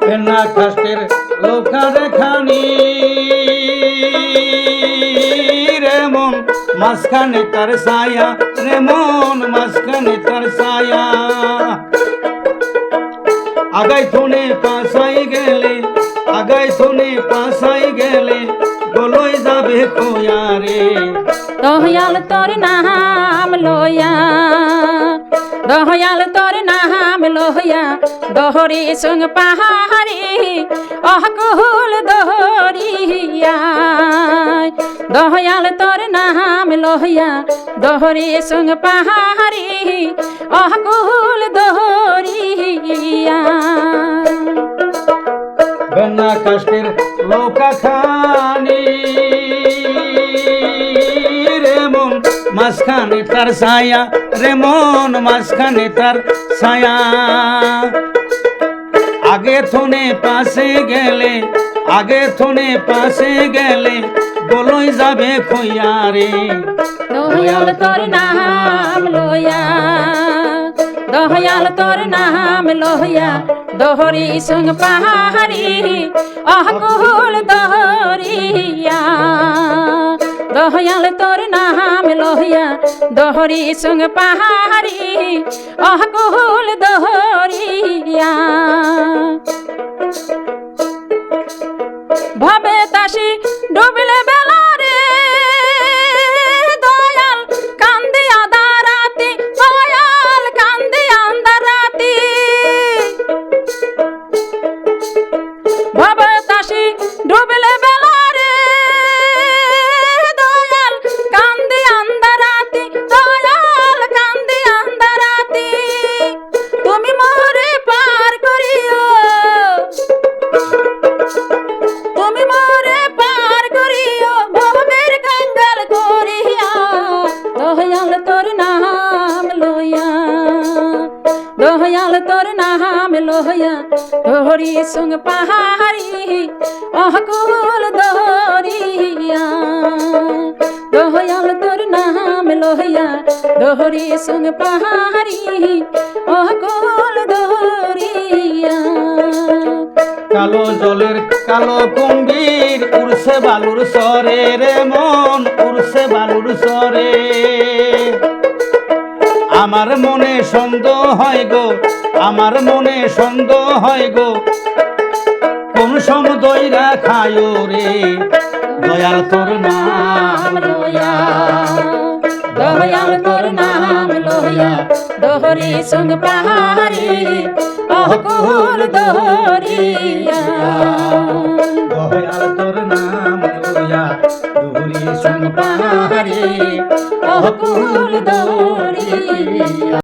বেনা কাষ্টের লোকারে খানি রে মন মাঝখানে তার ছায়া রে মন মাঝখানে তার ছায়া আগাই থনে পাশাই গেলে আগাই থনে পাশাই গেলে গলই যাবে কোয়া রে দয়াল তোর নাম লইয়া দয়াল তোর নাম লইয়া দহরি সঙ্গ পাহাড়ি অকুল দহরিয়া দয়াল তোর নাম লইয়া দহরি সঙ্গ পাহাড়ি অকুল দহরিয়া বেনা কাষ্টের লোকা খানি রে মন মাঝখানে তার ছায়া রে মন মাঝখানে তার ছায়া আগে থনে পাশে গেলে আগে থনে পাশে গেলে বলই যাবে খইয়া রে দয়াল তোর নাম লইয়া দয়াল তোর নাম লইয়া দহরি সঙ্গ পাহাড়ি অকুল দহরিয়া দয়াল তোর নাম লইয়া দহরি সঙ্গ পাহাড়ি অকুল দহরিয়া ভবে তাসি ডুবিলে বেলা রে দয়াল কান্দি আদা রাতি দয়াল কান্দি আন্দা রাতি ভবে তাসি ডুবিলে বেলা রে দয়াল কান্দি আন্দা রাতি দয়াল কান্দি আন্দা রাতি তুমি মোরে পার করিও তুমি মোরে পার করিও ভবের কাঙ্গাল করিয়া দয়াল তোর নাম লইয়া দয়াল তোর নাম লইয়া দহরি সঙ্গ পাহাড়ি অকুল দহরিয়া দয়াল তোর নাম লইয়া দহরি সঙ্গ পাহাড়ি অকুল দহরিয়া কালো জলের কালো কুম্ভীর উড়ছে বালুর সরে রে মন উড়ছে বালুর সরে আমার মনে সন্দেহ হয় গো আমার মনে সন্দেহ হয় গো কোন সমদইরা খায় রে দয়াল তোর নাম লইয়া দয়াল তোর নাম লইয়া দহরি সঙ্গ পাহাড়ি অকুল দহরিয়া দয়াল তোর নাম লইয়া দহরি সঙ্গ পাহাড়ি অকুল দহরিয়া।